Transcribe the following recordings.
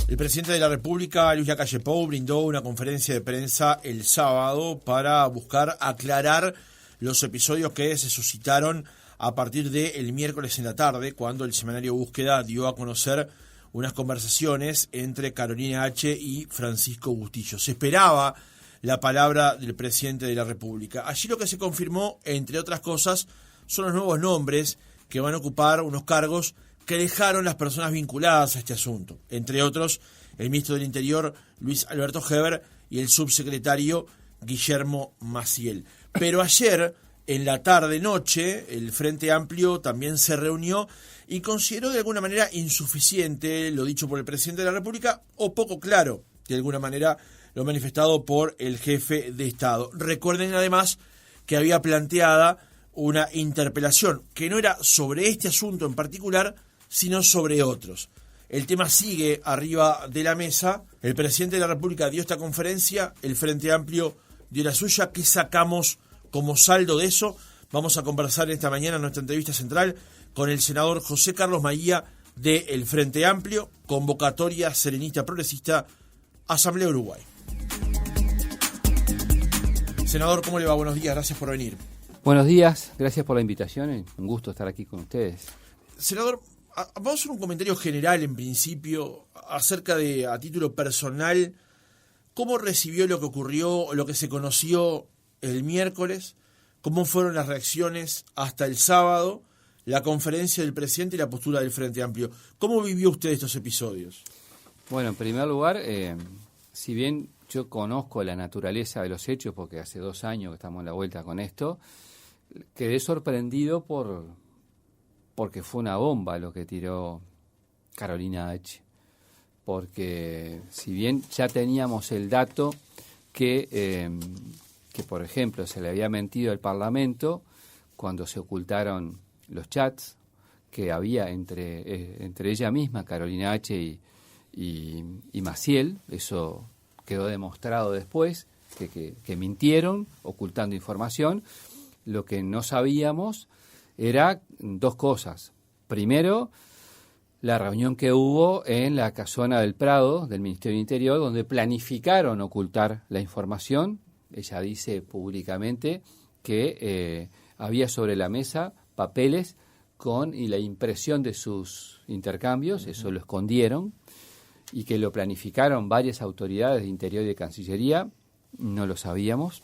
El presidente de la República, Luis Lacalle Pou, brindó una conferencia de prensa el sábado para buscar aclarar los episodios que se suscitaron a partir del miércoles en la tarde, cuando el semanario Búsqueda dio a conocer unas conversaciones entre Carolina H. y Francisco Bustillo. Se esperaba la palabra del presidente de la República. Allí lo que se confirmó, entre otras cosas, son los nuevos nombres que van a ocupar unos cargos que dejaron las personas vinculadas a este asunto. Entre otros, el ministro del Interior, Luis Alberto Heber, y el subsecretario Guillermo Maciel. Pero ayer, en la tarde-noche, el Frente Amplio también se reunió y consideró de alguna manera insuficiente lo dicho por el presidente de la República, o poco claro, de alguna manera, lo manifestado por el jefe de Estado. Recuerden además que había planteada una interpelación que no era sobre este asunto en particular, sino sobre otros. El tema sigue arriba de la mesa. El presidente de la República dio esta conferencia, el Frente Amplio dio la suya. ¿Qué sacamos como saldo de eso? Vamos a conversar esta mañana en nuestra entrevista central con el senador José Carlos Maía del Frente Amplio, convocatoria serenista progresista, Asamblea Uruguay. Senador, ¿cómo le va? Buenos días, gracias por venir. Buenos días, gracias por la invitación, un gusto estar aquí con ustedes. Senador, vamos a hacer un comentario general en principio acerca de, a título personal, cómo recibió lo que ocurrió, lo que se conoció el miércoles, cómo fueron las reacciones hasta el sábado, la conferencia del presidente y la postura del Frente Amplio. ¿Cómo vivió usted estos episodios? Bueno, en primer lugar, si bien yo conozco la naturaleza de los hechos, porque hace 2 años que estamos en la vuelta con esto, quedé sorprendido porque fue una bomba lo que tiró Carolina H. Porque si bien ya teníamos el dato que por ejemplo, se le había mentido al Parlamento cuando se ocultaron los chats que había entre ella misma, Carolina H. y Maciel. Eso quedó demostrado después, que mintieron ocultando información. Lo que no sabíamos era 2 cosas. Primero, la reunión que hubo en la casona del Prado, del Ministerio del Interior, donde planificaron ocultar la información. Ella dice públicamente que había sobre la mesa papeles y la impresión de sus intercambios, eso lo escondieron, y que lo planificaron varias autoridades de Interior y de Cancillería. No lo sabíamos.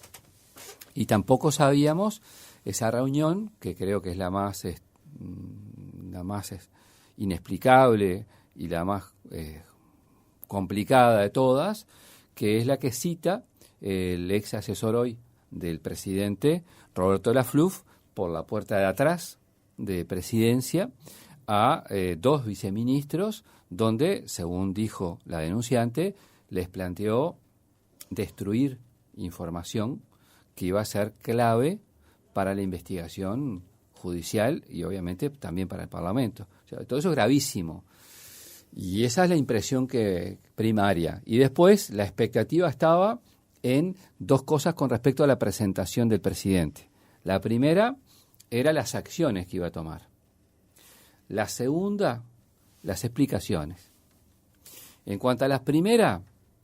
Y tampoco sabíamos esa reunión, que creo que es la más inexplicable y la más complicada de todas, que es la que cita el ex asesor hoy del presidente, Roberto Lafluf, por la puerta de atrás de Presidencia, a 2 viceministros, donde, según dijo la denunciante, les planteó destruir información que iba a ser clave para la investigación judicial y obviamente también para el Parlamento. O sea, todo eso es gravísimo. Y esa es la impresión primaria. Y después la expectativa estaba en 2 cosas con respecto a la presentación del presidente. La primera era las acciones que iba a tomar. La segunda, las explicaciones. En cuanto a la primera,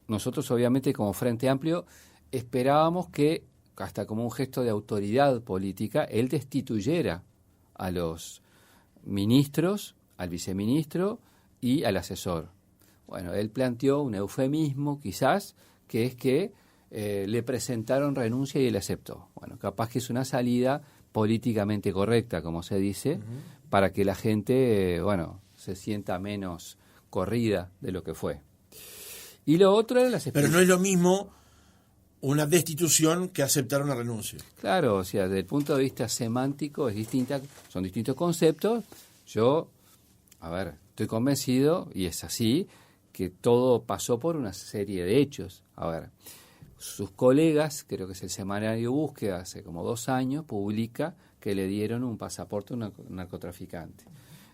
nosotros obviamente como Frente Amplio esperábamos que, hasta como un gesto de autoridad política, él destituyera a los ministros, al viceministro y al asesor. Bueno, él planteó un eufemismo, quizás, que es que le presentaron renuncia y él aceptó. Bueno, capaz que es una salida políticamente correcta, como se dice, para que la gente, se sienta menos corrida de lo que fue. Y lo otro era las... Pero no es lo mismo una destitución que aceptar una renuncia. Claro, o sea, desde el punto de vista semántico es distinta, son distintos conceptos. Yo, estoy convencido, y es así, que todo pasó por una serie de hechos. Sus colegas, creo que es el semanario Búsqueda, hace como 2 años, publica que le dieron un pasaporte a un narcotraficante.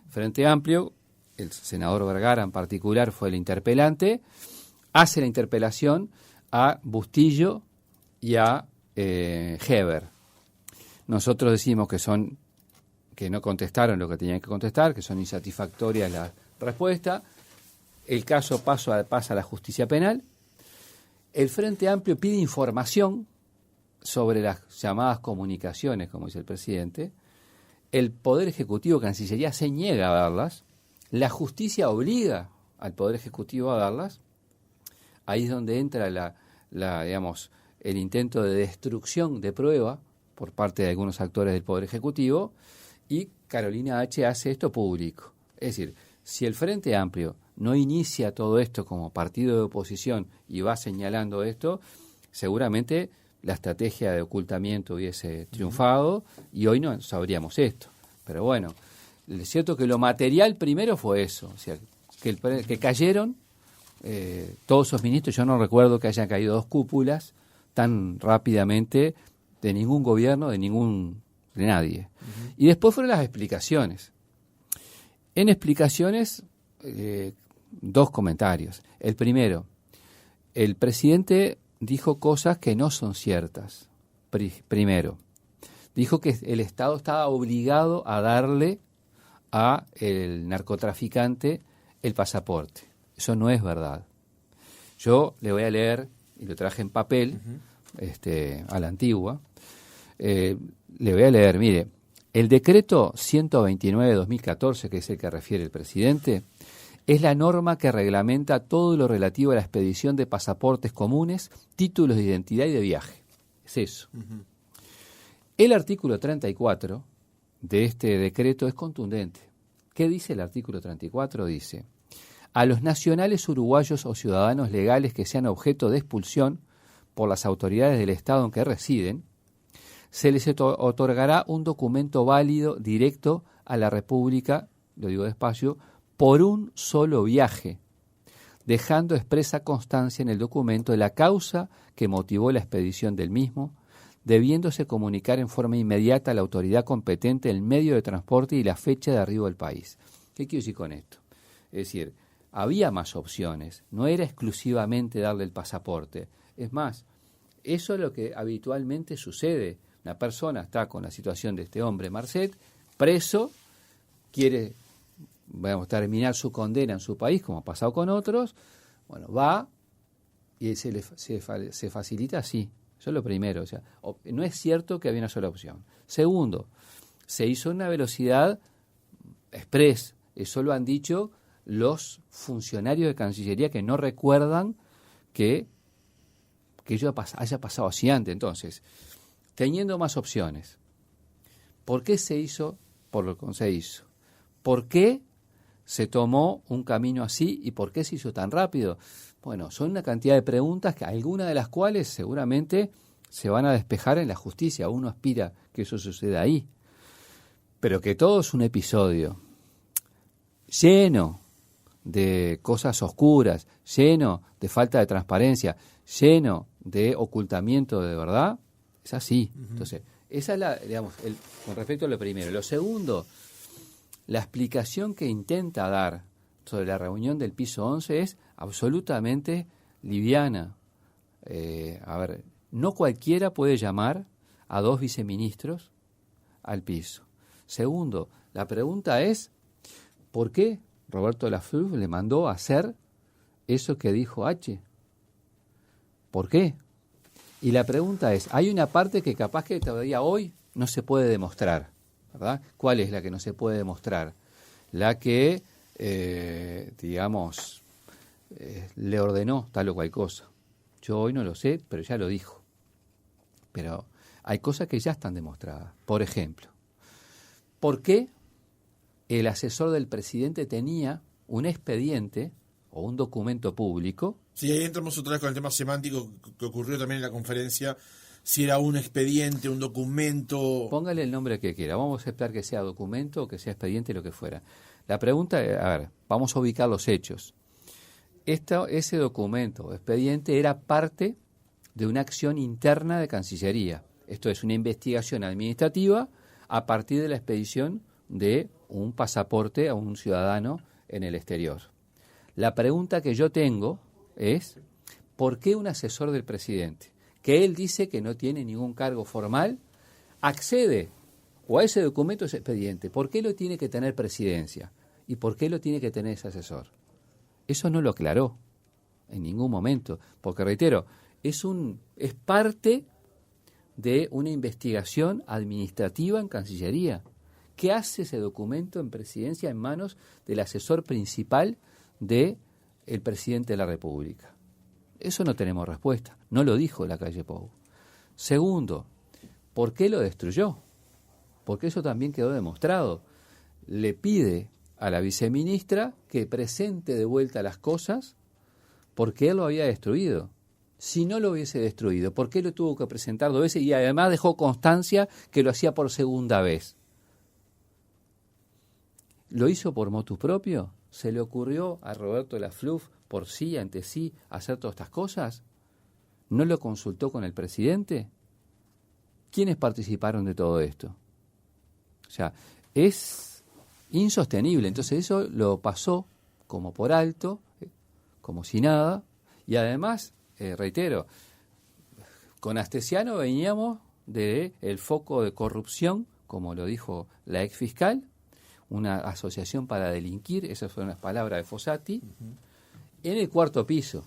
Frente Amplio, el senador Vergara en particular fue el interpelante, hace la interpelación a Bustillo y a Heber. Nosotros decimos que no contestaron lo que tenían que contestar, que son insatisfactorias las respuestas. el caso pasa a la justicia penal. El Frente Amplio pide información sobre las llamadas comunicaciones, como dice el presidente. El Poder Ejecutivo, Cancillería, se niega a darlas. La justicia obliga al Poder Ejecutivo a darlas. Ahí es donde entra digamos, el intento de destrucción de prueba por parte de algunos actores del Poder Ejecutivo, y Carolina H. hace esto público. Es decir, si el Frente Amplio no inicia todo esto como partido de oposición y va señalando esto, seguramente la estrategia de ocultamiento hubiese triunfado y hoy no sabríamos esto. Pero bueno, es cierto que lo material primero fue eso, o sea, que cayeron todos esos ministros. Yo no recuerdo que hayan caído 2 cúpulas tan rápidamente de ningún gobierno, de nadie. Y después fueron las explicaciones. En explicaciones, 2 comentarios. El primero, el presidente dijo cosas que no son ciertas. Primero, dijo que el Estado estaba obligado a darle a el narcotraficante el pasaporte. Eso no es verdad. Yo le voy a leer, y lo traje en papel, a la antigua. Le voy a leer, mire, el decreto 129 de 2014, que es el que refiere el presidente, es la norma que reglamenta todo lo relativo a la expedición de pasaportes comunes, títulos de identidad y de viaje. Es eso. El artículo 34 de este decreto es contundente. ¿Qué dice el artículo 34? Dice: a los nacionales uruguayos o ciudadanos legales que sean objeto de expulsión por las autoridades del Estado en que residen, se les otorgará un documento válido directo a la República, lo digo despacio, por un solo viaje, dejando expresa constancia en el documento de la causa que motivó la expedición del mismo, debiéndose comunicar en forma inmediata a la autoridad competente el medio de transporte y la fecha de arribo al país. ¿Qué quiero decir con esto? Es decir, había más opciones, no era exclusivamente darle el pasaporte. Es más, eso es lo que habitualmente sucede. Una persona está con la situación de este hombre, Marcet, preso, quiere terminar su condena en su país, como ha pasado con otros, bueno, va y se facilita así. Eso es lo primero. O sea, no es cierto que había una sola opción. Segundo, se hizo una velocidad express. Eso lo han dicho los funcionarios de Cancillería, que no recuerdan que ello haya pasado así antes. Entonces, teniendo más opciones, ¿por qué se hizo por lo que se hizo? ¿Por qué se tomó un camino así y por qué se hizo tan rápido? Bueno, son una cantidad de preguntas, que algunas de las cuales seguramente se van a despejar en la justicia. Uno aspira que eso suceda ahí. Pero que todo es un episodio lleno de cosas oscuras, lleno de falta de transparencia, lleno de ocultamiento de verdad, es así. Entonces, esa es con respecto a lo primero. Lo segundo, la explicación que intenta dar sobre la reunión del piso 11 es absolutamente liviana. No cualquiera puede llamar a 2 viceministros al piso. Segundo, la pregunta es, ¿por qué Roberto Lafleur le mandó a hacer eso que dijo H? ¿Por qué? Y la pregunta es, hay una parte que capaz que todavía hoy no se puede demostrar, ¿verdad? ¿Cuál es la que no se puede demostrar? La que, le ordenó tal o cual cosa. Yo hoy no lo sé, pero ya lo dijo. Pero hay cosas que ya están demostradas. Por ejemplo, ¿por qué el asesor del presidente tenía un expediente o un documento público? Sí, ahí entramos otra vez con el tema semántico que ocurrió también en la conferencia, si era un expediente, un documento. Póngale el nombre que quiera, vamos a aceptar que sea documento o que sea expediente, lo que fuera. La pregunta es, vamos a ubicar los hechos. Ese documento o expediente era parte de una acción interna de Cancillería. Esto es una investigación administrativa a partir de la expedición de un pasaporte a un ciudadano en el exterior. La pregunta que yo tengo es, ¿por qué un asesor del presidente, que él dice que no tiene ningún cargo formal, accede o a ese documento, ese expediente? ¿Por qué lo tiene que tener Presidencia? ¿Y por qué lo tiene que tener ese asesor? Eso no lo aclaró en ningún momento, porque reitero, es parte de una investigación administrativa en Cancillería. ¿Qué hace ese documento en Presidencia en manos del asesor principal del presidente de la República? Eso no tenemos respuesta, no lo dijo Lacalle Pou. Segundo, ¿por qué lo destruyó? Porque eso también quedó demostrado. Le pide a la viceministra que presente de vuelta las cosas porque él lo había destruido. Si no lo hubiese destruido, ¿por qué lo tuvo que presentar 2 veces? Y además dejó constancia que lo hacía por segunda vez. ¿Lo hizo por motu propio? ¿Se le ocurrió a Roberto Lafluf por sí, ante sí, hacer todas estas cosas? ¿No lo consultó con el presidente? ¿Quiénes participaron de todo esto? O sea, es insostenible. Entonces eso lo pasó como por alto, como si nada. Y además, reitero, con Astesiano veníamos del foco de corrupción, como lo dijo la ex fiscal, una asociación para delinquir, esas fueron las palabras de Fossati, en el 4º piso.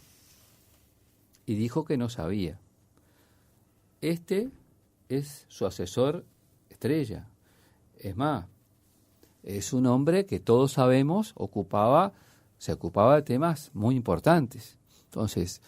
Y dijo que no sabía. Este es su asesor estrella. Es más, es un hombre que todos sabemos se ocupaba de temas muy importantes. Entonces,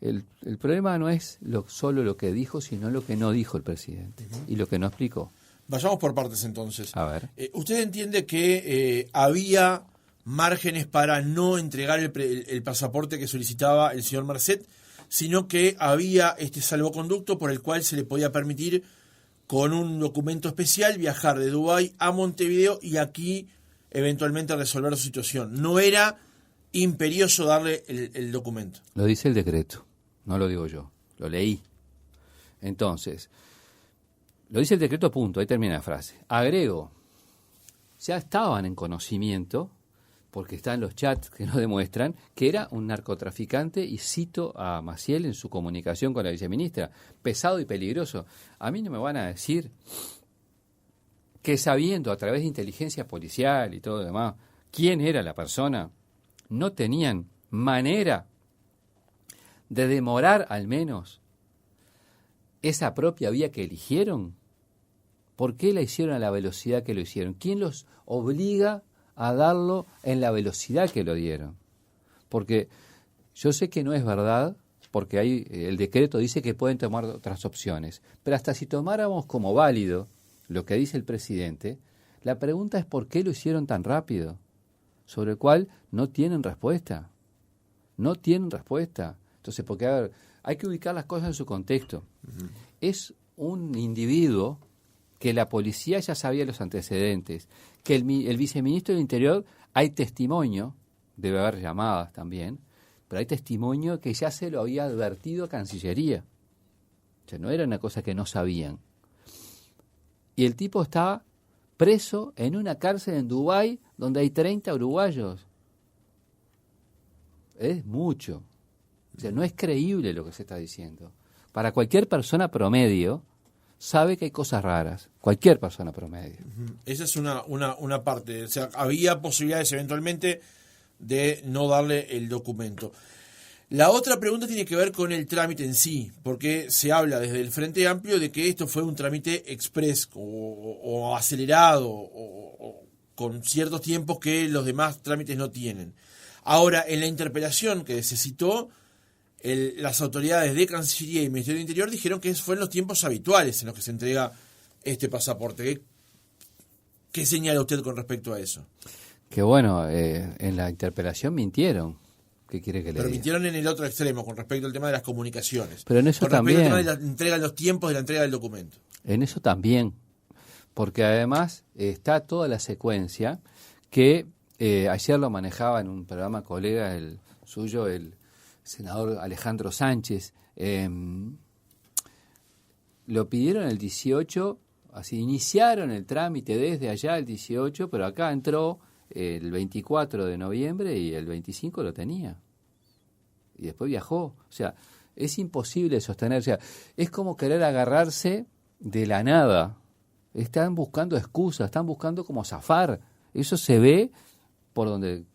el problema no es solo lo que dijo, sino lo que no dijo el presidente y lo que no explicó. Vayamos por partes entonces. A ver. ¿Usted entiende que había márgenes para no entregar el pasaporte que solicitaba el señor Marcet, sino que había este salvoconducto por el cual se le podía permitir con un documento especial viajar de Dubái a Montevideo y aquí eventualmente resolver su situación? No era imperioso darle el documento. Lo dice el decreto, no lo digo yo, lo leí. Entonces, lo dice el decreto, punto, ahí termina la frase. Agrego, ya estaban en conocimiento, porque están los chats que nos demuestran, que era un narcotraficante, y cito a Maciel en su comunicación con la viceministra, pesado y peligroso. A mí no me van a decir que sabiendo a través de inteligencia policial y todo lo demás quién era la persona, no tenían manera de demorar al menos esa propia vía que eligieron. ¿Por qué la hicieron a la velocidad que lo hicieron? ¿Quién los obliga a darlo en la velocidad que lo dieron? Porque yo sé que no es verdad, porque el decreto dice que pueden tomar otras opciones, pero hasta si tomáramos como válido lo que dice el presidente, la pregunta es ¿por qué lo hicieron tan rápido? Sobre el cual no tienen respuesta. No tienen respuesta. Entonces, porque, a ver, hay que ubicar las cosas en su contexto. Es un individuo que la policía ya sabía los antecedentes, que el viceministro del Interior, hay testimonio, debe haber llamadas también, pero hay testimonio que ya se lo había advertido a Cancillería. O sea, no era una cosa que no sabían. Y el tipo está preso en una cárcel en Dubái donde hay 30 uruguayos. Es mucho. O sea, no es creíble lo que se está diciendo. Para cualquier persona promedio, sabe que hay cosas raras. Cualquier persona promedio. Esa es una parte. O sea, había posibilidades eventualmente de no darle el documento. La otra pregunta tiene que ver con el trámite en sí, porque se habla desde el Frente Amplio de que esto fue un trámite express o acelerado o con ciertos tiempos que los demás trámites no tienen. Ahora, en la interpelación que se citó, las autoridades de Cancillería y Ministerio del Interior dijeron que fueron los tiempos habituales en los que se entrega este pasaporte. ¿Qué señala usted con respecto a eso? Que bueno, en la interpelación mintieron. ¿Qué quiere que le diga? Pero mintieron en el otro extremo con respecto al tema de las comunicaciones. Pero en eso con también. Respecto al tema de la entrega, los tiempos de la entrega del documento. En eso también. Porque además está toda la secuencia que ayer lo manejaba en un programa colega suyo, el senador Alejandro Sánchez. Lo pidieron el 18, así iniciaron el trámite desde allá el 18, pero acá entró el 24 de noviembre y el 25 lo tenía. Y después viajó. O sea, es imposible sostener. O sea, es como querer agarrarse de la nada. Están buscando excusas, están buscando como zafar. Eso se ve por donde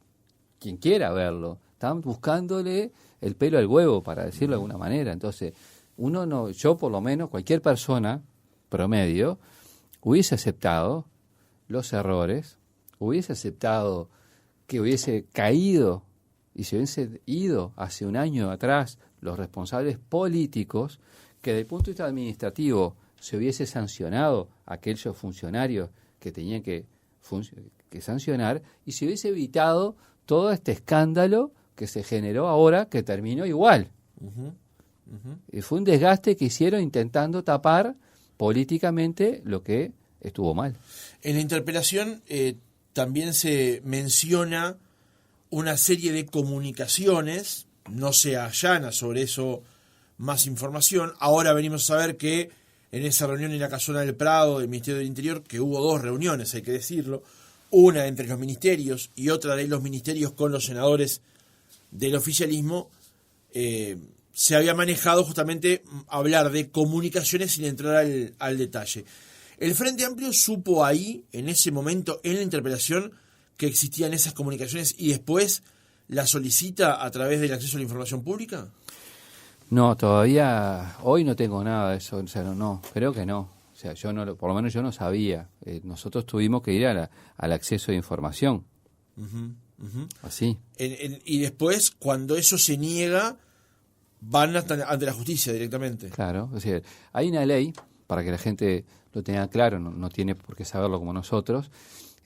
quien quiera verlo. están buscándole el pelo al huevo, para decirlo de alguna manera. Entonces, yo por lo menos, cualquier persona promedio, hubiese aceptado los errores, hubiese aceptado que hubiese caído y se hubiese ido hace un año atrás los responsables políticos, que desde el punto de vista administrativo se hubiese sancionado a aquellos funcionarios que tenían que sancionar, y se hubiese evitado todo este escándalo que se generó ahora, que terminó igual. Y fue un desgaste que hicieron intentando tapar políticamente lo que estuvo mal. En la interpelación también se menciona una serie de comunicaciones, no se allana sobre eso más información. Ahora venimos a saber que en esa reunión en la Casona del Prado del Ministerio del Interior, que hubo 2 reuniones, hay que decirlo, una entre los ministerios y otra de los ministerios con los senadores del oficialismo, se había manejado justamente hablar de comunicaciones sin entrar al detalle. El Frente Amplio supo ahí, en ese momento, en la interpelación, que existían esas comunicaciones y después la solicita a través del acceso a la información pública. No, todavía hoy no tengo nada de eso, o sea, no, creo que no. O sea, yo no, por lo menos yo no sabía. Nosotros tuvimos que ir al acceso de información. Así. Y después, cuando eso se niega, van ante la justicia directamente. Claro, o sea, hay una ley, para que la gente lo tenga claro, no tiene por qué saberlo como nosotros.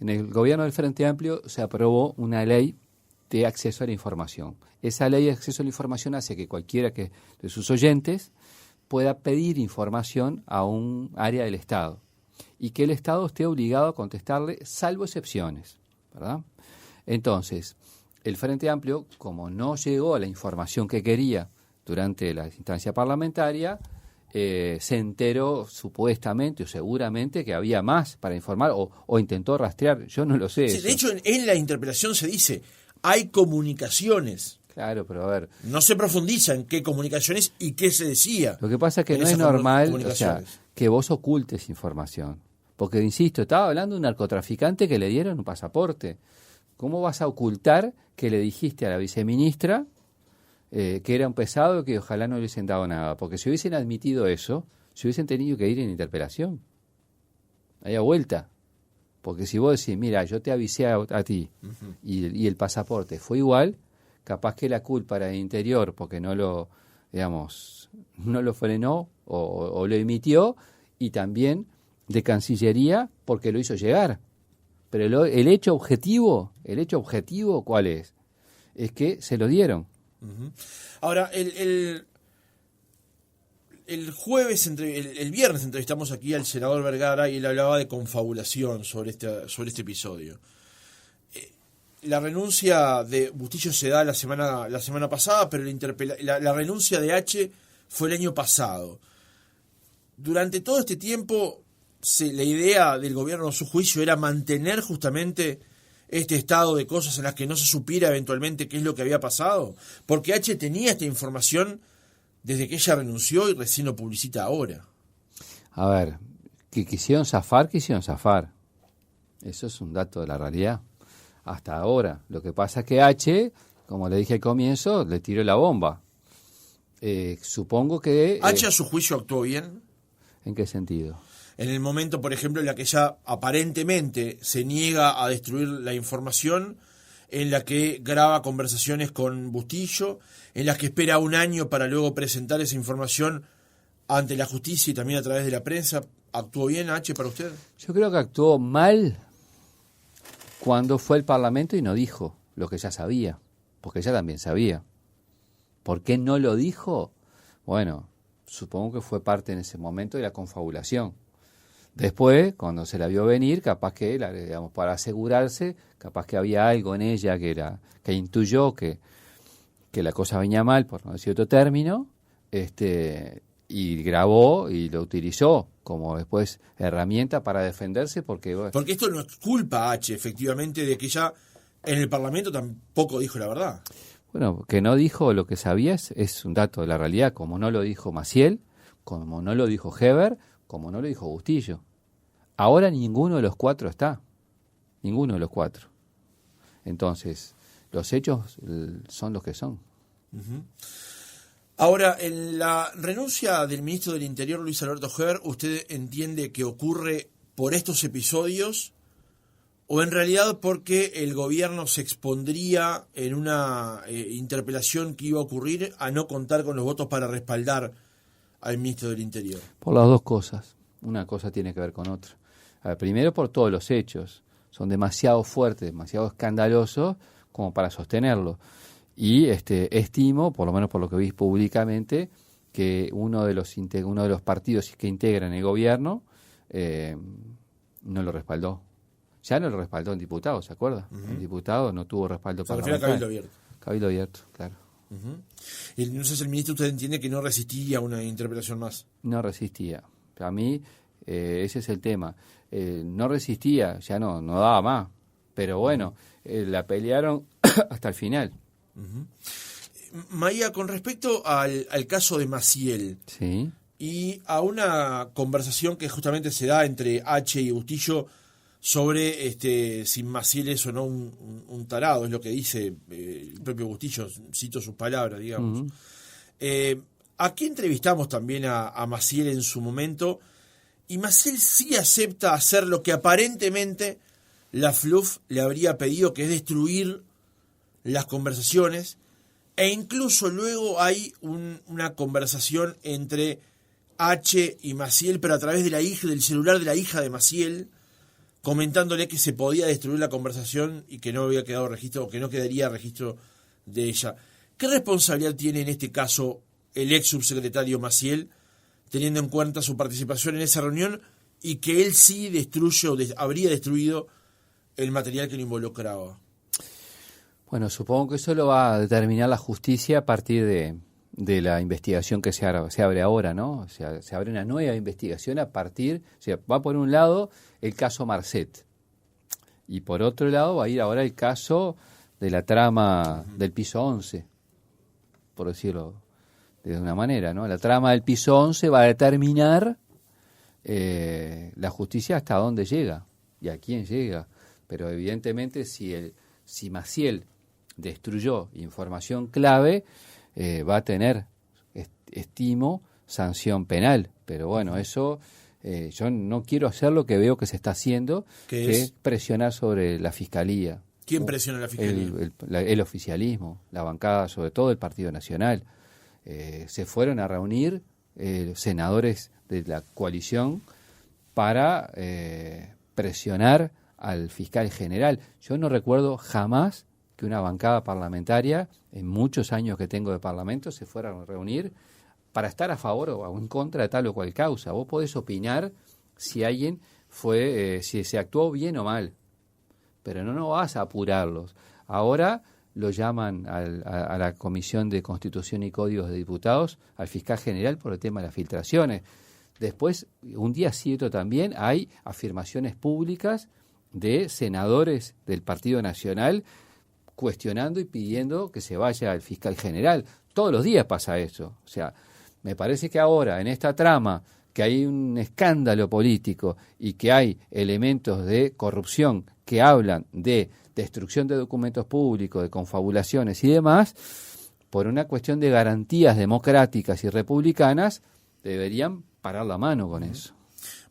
En el gobierno del Frente Amplio se aprobó una ley de acceso a la información. Esa ley de acceso a la información hace que cualquiera de sus oyentes pueda pedir información a un área del Estado y que el Estado esté obligado a contestarle, salvo excepciones, ¿verdad? Entonces, el Frente Amplio, como no llegó a la información que quería durante la instancia parlamentaria, se enteró supuestamente o seguramente que había más para informar o intentó rastrear, yo no lo sé. Sí, de hecho, en la interpelación se dice, hay comunicaciones. Claro, pero a ver. No se profundiza en qué comunicaciones y qué se decía. Lo que pasa es que no es normal, o sea, que vos ocultes información. Porque, insisto, estaba hablando de un narcotraficante que le dieron un pasaporte. ¿Cómo vas a ocultar que le dijiste a la viceministra que era un pesado y que ojalá no le hubiesen dado nada? Porque si hubiesen admitido eso, se hubiesen tenido que ir en interpelación. Haya vuelta. Porque si vos decís, mira, yo te avisé a ti y el pasaporte fue igual, capaz que la culpa era del Interior porque no lo frenó o lo emitió, y también de Cancillería porque lo hizo llegar. Pero el hecho objetivo, ¿cuál es? Es que se lo dieron. Ahora, el jueves, el viernes entrevistamos aquí al senador Vergara y él hablaba de confabulación sobre este episodio. La renuncia de Bustillo se da la semana pasada, pero la renuncia de H fue el año pasado. Durante todo este tiempo, la idea del gobierno, a su juicio, era mantener justamente este estado de cosas en las que no se supiera eventualmente qué es lo que había pasado, porque H tenía esta información desde que ella renunció y recién lo publicita ahora. A ver, que quisieron zafar. Eso es un dato de la realidad. Hasta ahora. Lo que pasa es que H, como le dije al comienzo, le tiró la bomba. Supongo que... ¿H a su juicio actuó bien? ¿En qué sentido? En el momento, por ejemplo, en la que ella aparentemente se niega a destruir la información, en la que graba conversaciones con Bustillo, en las que espera un año para luego presentar esa información ante la justicia y también a través de la prensa. ¿Actuó bien H para usted? Yo creo que actuó mal cuando fue al Parlamento y no dijo lo que ya sabía, porque ella también sabía. ¿Por qué no lo dijo? Bueno, supongo que fue parte en ese momento de la confabulación. Después, cuando se la vio venir, capaz que, para asegurarse, capaz que había algo en ella que intuyó que la cosa venía mal, por no decir otro término, y grabó y lo utilizó como después herramienta para defenderse, porque esto no es culpa H, efectivamente, de que ella en el Parlamento tampoco dijo la verdad. Bueno, que no dijo lo que sabía es un dato de la realidad, como no lo dijo Maciel, como no lo dijo Heber, como no lo dijo Bustillo. Ahora ninguno de los 4 está. Ninguno de los 4. Entonces, los hechos son los que son. Uh-huh. Ahora, en la renuncia del ministro del Interior, Luis Alberto Heber, ¿usted entiende que ocurre por estos episodios o en realidad porque el gobierno se expondría en una interpelación que iba a ocurrir a no contar con los votos para respaldar al ministro del Interior? Por las dos cosas. Una cosa tiene que ver con otra. A ver, primero por todos los hechos. Son demasiado fuertes, demasiado escandalosos como para sostenerlo. Y estimo, por lo menos por lo que vi públicamente, que uno de los partidos que integran el gobierno no lo respaldó. Ya no lo respaldó en diputado, ¿se acuerda? Uh-huh. El diputado no tuvo respaldo parlamentario. Se refiere a Cabildo Abierto. Cabildo Abierto, claro. Uh-huh. Y entonces el ministro, ¿usted entiende que no resistiría una interpelación más? No resistía. A mí, ese es el tema. No resistía, ya no daba más. Pero bueno, la pelearon hasta el final. Uh-huh. Maía, con respecto al caso de Maciel, sí, y a una conversación que justamente se da entre H y Bustillo sobre si Maciel es o no un tarado, es lo que dice el propio Bustillo, cito sus palabras, digamos. Uh-huh. Aquí entrevistamos también a Maciel en su momento, y Maciel sí acepta hacer lo que aparentemente la FLUF le habría pedido, que es destruir las conversaciones, e incluso luego hay una conversación entre H y Maciel, pero a través de del celular de la hija de Maciel, comentándole que se podía destruir la conversación y que no había quedado registro, o que no quedaría registro de ella. ¿Qué responsabilidad tiene en este caso el ex subsecretario Maciel, teniendo en cuenta su participación en esa reunión y que él sí habría destruido el material que lo involucraba? Bueno, supongo que eso lo va a determinar la justicia a partir de la investigación que se abre ahora, ¿no? O sea, se abre una nueva investigación a partir, o sea, va por un lado el caso Marcet y por otro lado va a ir ahora el caso de la trama del piso 11, por decirlo de una manera, ¿no? La trama del piso 11 va a determinar la justicia hasta dónde llega y a quién llega, pero evidentemente si Maciel destruyó información clave, va a tener, estimo, sanción penal. Pero bueno, eso yo no quiero hacer lo que veo que se está haciendo, que es presionar sobre la Fiscalía. ¿Quién presiona la Fiscalía? El oficialismo, la bancada, sobre todo el Partido Nacional. Se fueron a reunir senadores de la coalición para presionar al fiscal general. Yo no recuerdo jamás que una bancada parlamentaria, en muchos años que tengo de parlamento, se fuera a reunir para estar a favor o en contra de tal o cual causa. Vos podés opinar si alguien si se actuó bien o mal, pero no vas a apurarlos. Ahora lo llaman a la Comisión de Constitución y Códigos de Diputados, al fiscal general, por el tema de las filtraciones. Después, un día sí, otro también, hay afirmaciones públicas de senadores del Partido Nacional cuestionando y pidiendo que se vaya al fiscal general. Todos los días pasa eso. O sea, me parece que ahora, en esta trama, que hay un escándalo político y que hay elementos de corrupción que hablan de destrucción de documentos públicos, de confabulaciones y demás, por una cuestión de garantías democráticas y republicanas, deberían parar la mano con eso.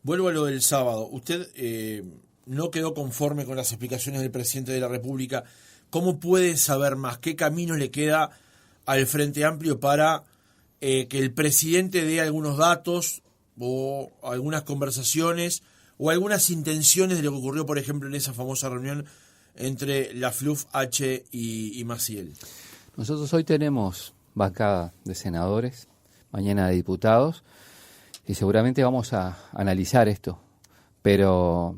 Vuelvo a lo del sábado. Usted no quedó conforme con las explicaciones del presidente de la República. ¿Cómo puede saber más? ¿Qué camino le queda al Frente Amplio para que el presidente dé algunos datos o algunas conversaciones o algunas intenciones de lo que ocurrió, por ejemplo, en esa famosa reunión entre la FLUF, H y Maciel? Nosotros hoy tenemos bancada de senadores, mañana de diputados, y seguramente vamos a analizar esto. Pero,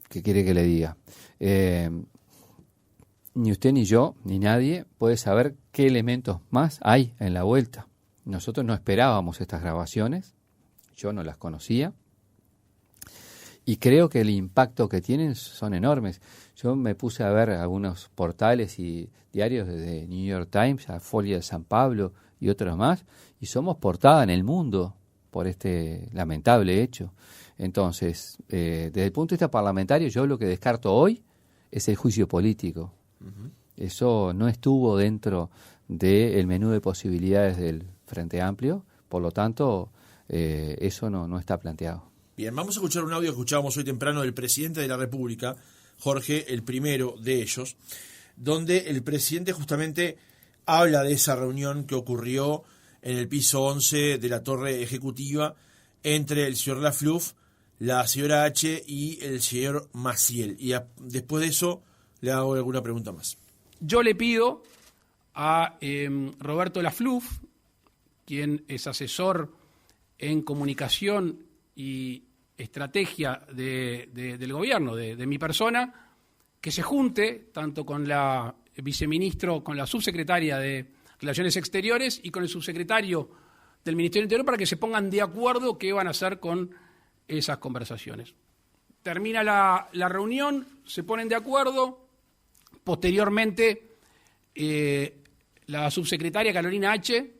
¿qué quiere que le diga? Ni usted, ni yo, ni nadie puede saber qué elementos más hay en la vuelta. Nosotros no esperábamos estas grabaciones, yo no las conocía, y creo que el impacto que tienen son enormes. Yo me puse a ver algunos portales y diarios desde New York Times, a Folia de San Pablo y otros más, y somos portada en el mundo por este lamentable hecho. Entonces, desde el punto de vista parlamentario, yo lo que descarto hoy es el juicio político. Uh-huh. Eso no estuvo dentro del menú de posibilidades del Frente Amplio, por lo tanto, eso no está planteado. Bien, vamos a escuchar un audio que escuchábamos hoy temprano del presidente de la República, Jorge, el primero de ellos, donde el presidente justamente habla de esa reunión que ocurrió en el piso 11 de la torre ejecutiva entre el señor Lafluf, la señora H y el señor Maciel. Y después de eso le hago alguna pregunta más. Yo le pido a Roberto Lafluf, quien es asesor en comunicación y estrategia del gobierno, de mi persona, que se junte tanto con la viceministro, con la subsecretaria de Relaciones Exteriores y con el subsecretario del Ministerio del Interior para que se pongan de acuerdo qué van a hacer con esas conversaciones. Termina la reunión, se ponen de acuerdo, posteriormente la subsecretaria Carolina H.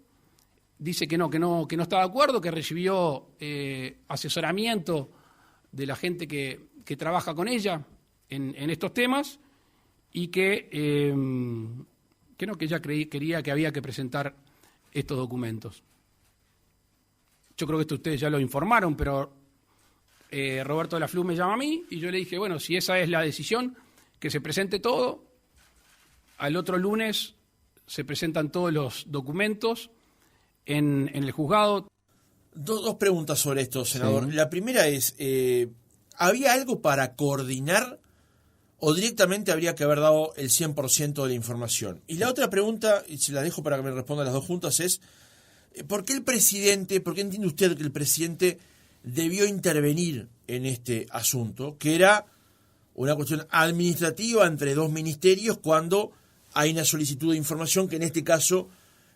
dice que no está de acuerdo, que recibió asesoramiento de la gente que trabaja con ella en estos temas y que ella quería que había que presentar estos documentos. Yo creo que esto ustedes ya lo informaron, pero Roberto Lafluf me llama a mí y yo le dije, bueno, si esa es la decisión, que se presente todo. Al otro lunes se presentan todos los documentos en el juzgado. Dos preguntas sobre esto, senador. Sí. La primera es, ¿había algo para coordinar o directamente habría que haber dado el 100% de la información? Y la otra pregunta, y se la dejo para que me respondan las dos juntas, es ¿por qué entiende usted que el presidente debió intervenir en este asunto, que era una cuestión administrativa entre dos ministerios cuando hay una solicitud de información que en este caso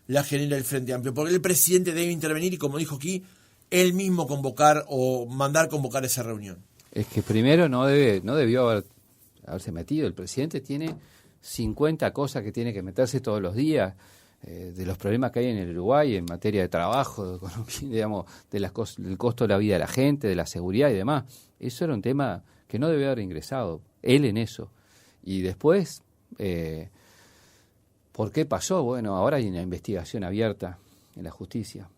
la genera el Frente Amplio? Porque el presidente debe intervenir y, como dijo aquí, él mismo convocar o mandar convocar esa reunión. Es que primero no debió haberse metido. El presidente tiene 50 cosas que tiene que meterse todos los días, de los problemas que hay en el Uruguay en materia de trabajo, de economía, digamos, del costo de la vida de la gente, de la seguridad y demás. Eso era un tema que no debió haber ingresado él en eso. Y después, ¿por qué pasó? Bueno, ahora hay una investigación abierta en la justicia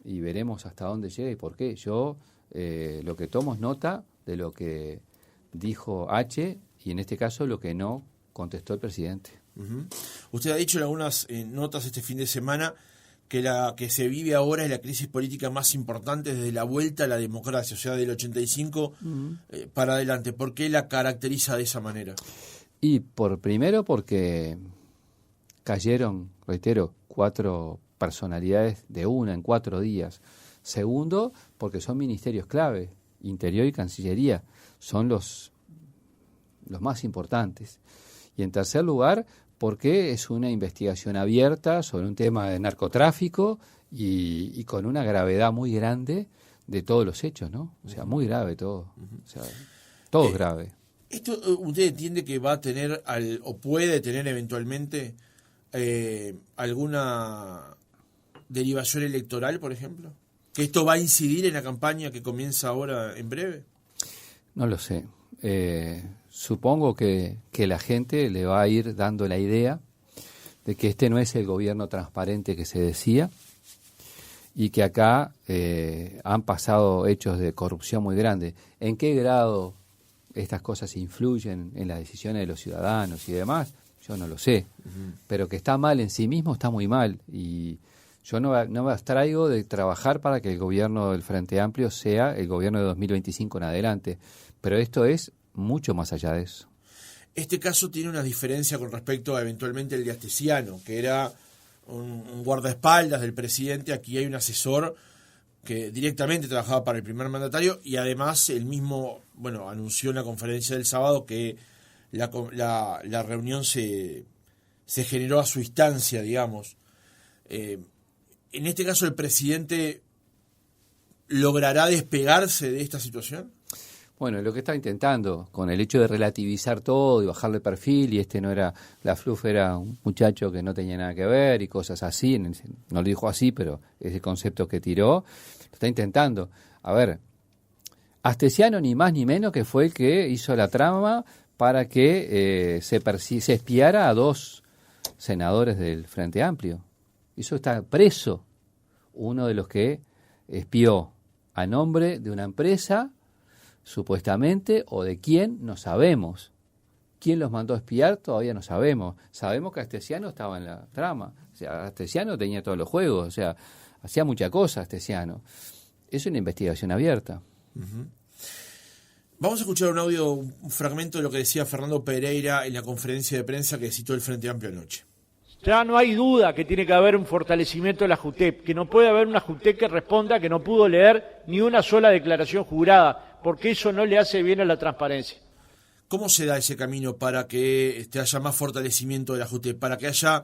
y veremos hasta dónde llega y por qué. Yo lo que tomo es nota de lo que dijo H y en este caso lo que no contestó el presidente. Uh-huh. Usted ha dicho en algunas notas este fin de semana que la que se vive ahora es la crisis política más importante desde la vuelta a la democracia, o sea, del 85 para adelante. ¿Por qué la caracteriza de esa manera? Y primero porque cayeron, reitero, 4 personalidades de una en 4 días. Segundo, porque son ministerios clave, Interior y Cancillería, son los más importantes. Y en tercer lugar, porque es una investigación abierta sobre un tema de narcotráfico y con una gravedad muy grande de todos los hechos, ¿no? O sea, muy grave todo. O sea, todo es grave. ¿Esto usted entiende que va a tener o puede tener eventualmente alguna derivación electoral, por ejemplo? ¿Que esto va a incidir en la campaña que comienza ahora en breve? No lo sé. Supongo que la gente le va a ir dando la idea de que este no es el gobierno transparente que se decía y que acá han pasado hechos de corrupción muy grandes. ¿En qué grado estas cosas influyen en las decisiones de los ciudadanos y demás? Yo no lo sé. Uh-huh. Pero que está mal en sí mismo, está muy mal. Y yo no me abstraigo de trabajar para que el gobierno del Frente Amplio sea el gobierno de 2025 en adelante. Pero esto es mucho más allá de eso. Este caso tiene una diferencia con respecto a eventualmente el de Astesiano, que era un guardaespaldas del presidente. Aquí hay un asesor que directamente trabajaba para el primer mandatario y además él mismo, anunció en la conferencia del sábado que la reunión se generó a su instancia, digamos. En este caso, ¿el presidente logrará despegarse de esta situación? Bueno, lo que está intentando, con el hecho de relativizar todo y bajarle perfil, y no era, Lafluf era un muchacho que no tenía nada que ver y cosas así, no lo dijo así, pero ese concepto que tiró, lo está intentando. A ver, Astesiano ni más ni menos que fue el que hizo la trama para que se espiara a 2 senadores del Frente Amplio. Eso está preso. Uno de los que espió a nombre de una empresa, supuestamente, o de quién, no sabemos. ¿Quién los mandó a espiar? Todavía no sabemos. Sabemos que Astesiano estaba en la trama. O sea, Astesiano tenía todos los juegos. O sea, hacía mucha cosa Astesiano. Es una investigación abierta. Uh-huh. Vamos a escuchar un audio, un fragmento de lo que decía Fernando Pereira en la conferencia de prensa que citó el Frente Amplio anoche. Ya no hay duda que tiene que haber un fortalecimiento de la JUTEP, que no puede haber una JUTEP que responda que no pudo leer ni una sola declaración jurada, porque eso no le hace bien a la transparencia. ¿Cómo se da ese camino para que haya más fortalecimiento de la JUTEP, para que haya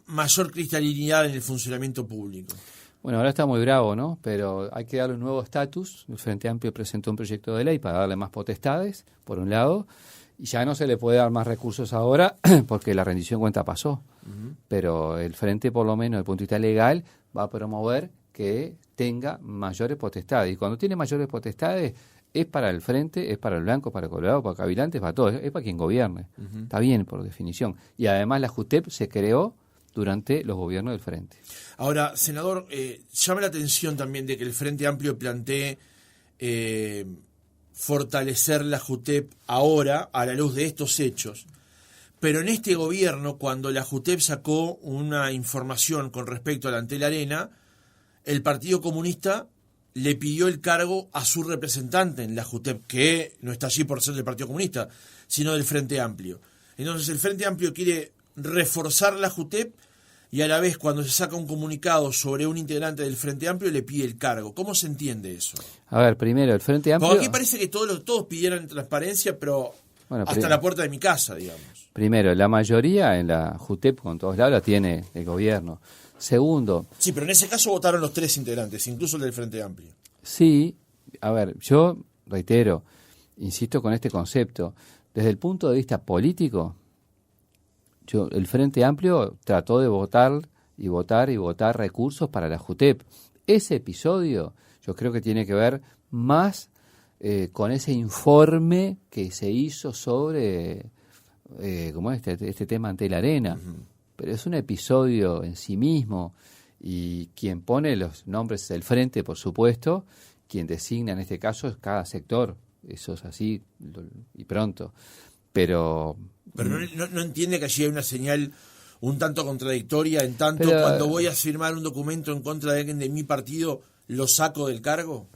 mayor cristalinidad en el funcionamiento público? Bueno, ahora está muy bravo, ¿no? Pero hay que darle un nuevo estatus. El Frente Amplio presentó un proyecto de ley para darle más potestades, por un lado, y ya no se le puede dar más recursos ahora porque la rendición de cuenta pasó. Uh-huh. Pero el Frente, por lo menos, desde el punto de vista legal, va a promover que tenga mayores potestades. Y cuando tiene mayores potestades, es para el Frente, es para el Blanco, para el Colorado, para Cabilante, es para todo, es para quien gobierne. Uh-huh. Está bien, por definición. Y además la JUTEP se creó durante los gobiernos del Frente. Ahora, senador, llama la atención también de que el Frente Amplio plantee fortalecer la JUTEP ahora a la luz de estos hechos. Pero en este gobierno, cuando la JUTEP sacó una información con respecto a la Antel Arena, el Partido Comunista le pidió el cargo a su representante en la JUTEP, que no está allí por ser del Partido Comunista, sino del Frente Amplio. Entonces el Frente Amplio quiere reforzar la JUTEP y a la vez cuando se saca un comunicado sobre un integrante del Frente Amplio le pide el cargo. ¿Cómo se entiende eso? A ver, primero, el Frente Amplio... Porque aquí parece que todos pidieran transparencia, pero bueno, hasta la puerta de mi casa, digamos. Primero, la mayoría en la JUTEP, con todos lados, la tiene el gobierno. Segundo... Sí, pero en ese caso votaron los 3 integrantes, incluso el del Frente Amplio. Sí, a ver, yo reitero, insisto con este concepto, desde el punto de vista político, el Frente Amplio trató de votar recursos para la JUTEP. Ese episodio yo creo que tiene que ver más con ese informe que se hizo sobre este tema Antel Arena. Uh-huh. Pero es un episodio en sí mismo y quien pone los nombres del Frente, por supuesto, quien designa en este caso es cada sector. Eso es así y pronto. Pero no entiende que allí hay una señal un tanto contradictoria en tanto cuando voy a firmar un documento en contra de alguien de mi partido, ¿lo saco del cargo?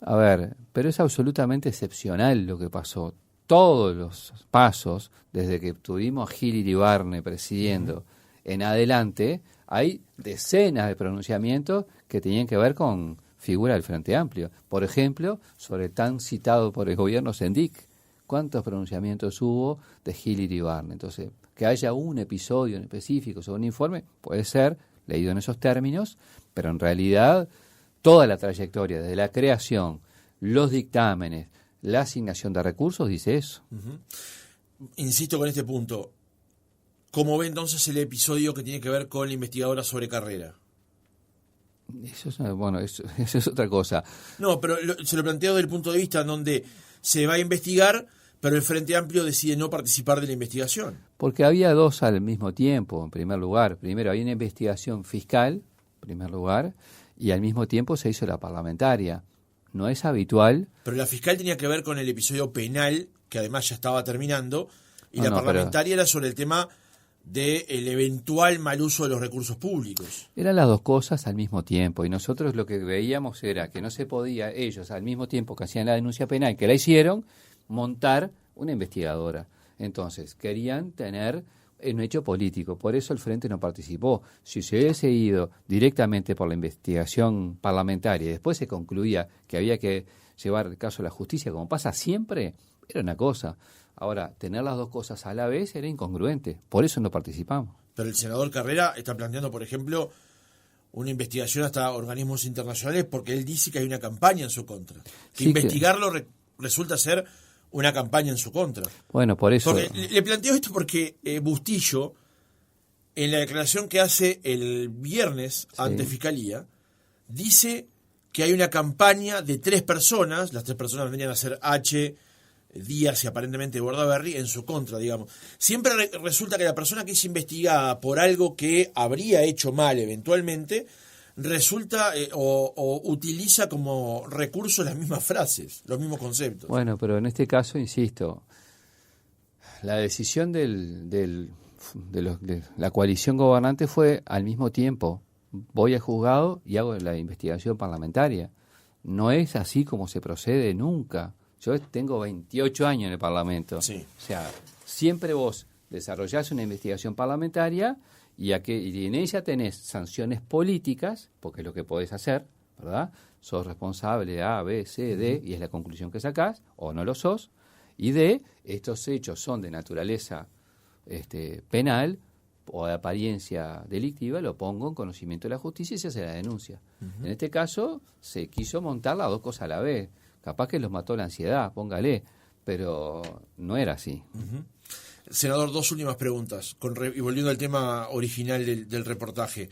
A ver, pero es absolutamente excepcional lo que pasó. Todos los pasos, desde que tuvimos a Gil Iribarne presidiendo en adelante, hay decenas de pronunciamientos que tenían que ver con figura del Frente Amplio. Por ejemplo, sobre el tan citado por el gobierno Sendic. ¿Cuántos pronunciamientos hubo de Gil Iribarne? Entonces, que haya un episodio en específico sobre un informe, puede ser leído en esos términos, pero en realidad toda la trayectoria, desde la creación, los dictámenes, la asignación de recursos, dice eso. Uh-huh. Insisto con este punto. ¿Cómo ve entonces el episodio que tiene que ver con la investigadora sobre Carrera? Eso es otra cosa. No, pero se lo planteo desde el punto de vista en donde se va a investigar, pero el Frente Amplio decide no participar de la investigación. Porque había dos al mismo tiempo, en primer lugar. Primero, había una investigación fiscal, en primer lugar, y al mismo tiempo se hizo la parlamentaria. No es habitual. Pero la fiscal tenía que ver con el episodio penal, que además ya estaba terminando, y la parlamentaria era sobre el tema del eventual mal uso de los recursos públicos. Eran las dos cosas al mismo tiempo, y nosotros lo que veíamos era que no se podía, ellos al mismo tiempo que hacían la denuncia penal, que la hicieron, montar una investigadora. Entonces, querían tener un hecho político, por eso el Frente no participó. Si se hubiese ido directamente por la investigación parlamentaria y después se concluía que había que llevar el caso a la justicia, como pasa siempre, era una cosa. Ahora, tener las dos cosas a la vez era incongruente, por eso no participamos. Pero el senador Carrera está planteando, por ejemplo, una investigación hasta organismos internacionales porque él dice que hay una campaña en su contra. Que investigarlo resulta ser una campaña en su contra. Bueno, por eso... Porque le planteo esto porque Bustillo, en la declaración que hace el viernes ante Fiscalía, dice que hay una campaña de 3 personas, las 3 personas venían a ser H, Díaz y aparentemente Bordaberry en su contra, digamos. Siempre resulta que la persona que es investigada por algo que habría hecho mal eventualmente, resulta o utiliza como recurso las mismas frases, los mismos conceptos. Bueno, pero en este caso, insisto, la decisión de la coalición gobernante fue al mismo tiempo, voy al juzgado y hago la investigación parlamentaria. No es así como se procede nunca. Yo tengo 28 años en el Parlamento. Sí. O sea, siempre vos desarrollás una investigación parlamentaria y en ella tenés sanciones políticas, porque es lo que podés hacer, ¿verdad? Sos responsable de A, B, C, D, y es la conclusión que sacás, o no lo sos. Y D, estos hechos son de naturaleza penal o de apariencia delictiva, lo pongo en conocimiento de la justicia y se hace la denuncia. En este caso, se quiso montar las dos cosas a la vez. Capaz que los mató la ansiedad, póngale, pero no era así. Senador, dos últimas preguntas, y volviendo al tema original del reportaje.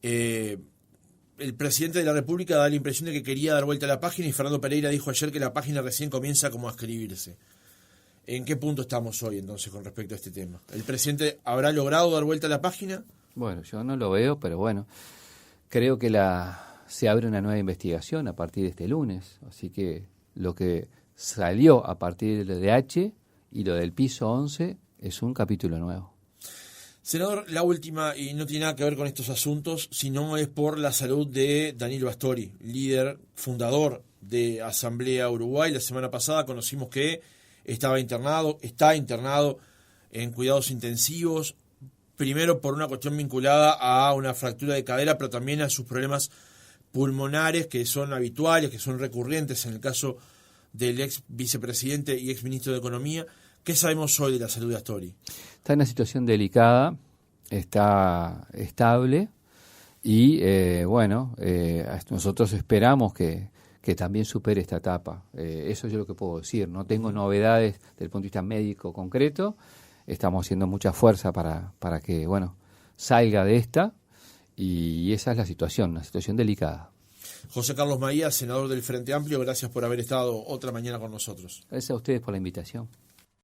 El presidente de la República da la impresión de que quería dar vuelta a la página y Fernando Pereira dijo ayer que la página recién comienza como a escribirse. ¿En qué punto estamos hoy entonces con respecto a este tema? ¿El presidente habrá logrado dar vuelta a la página? Bueno, yo no lo veo, pero bueno, creo que se abre una nueva investigación a partir de este lunes, así que lo que salió a partir de H y lo del piso 11 es un capítulo nuevo. Senador, la última, y no tiene nada que ver con estos asuntos, sino es por la salud de Danilo Astori, líder, fundador de Asamblea Uruguay. La semana pasada conocimos que está internado en cuidados intensivos, primero por una cuestión vinculada a una fractura de cadera, pero también a sus problemas pulmonares que son habituales, que son recurrentes en el caso del ex vicepresidente y ex ministro de Economía. ¿Qué sabemos hoy de la salud de Astori? Está en una situación delicada, está estable y nosotros esperamos que también supere esta etapa. Eso es lo que puedo decir. No tengo novedades desde el punto de vista médico concreto. Estamos haciendo mucha fuerza para que salga de esta y esa es la situación, una situación delicada. José Carlos Maía, senador del Frente Amplio, gracias por haber estado otra mañana con nosotros. Gracias a ustedes por la invitación.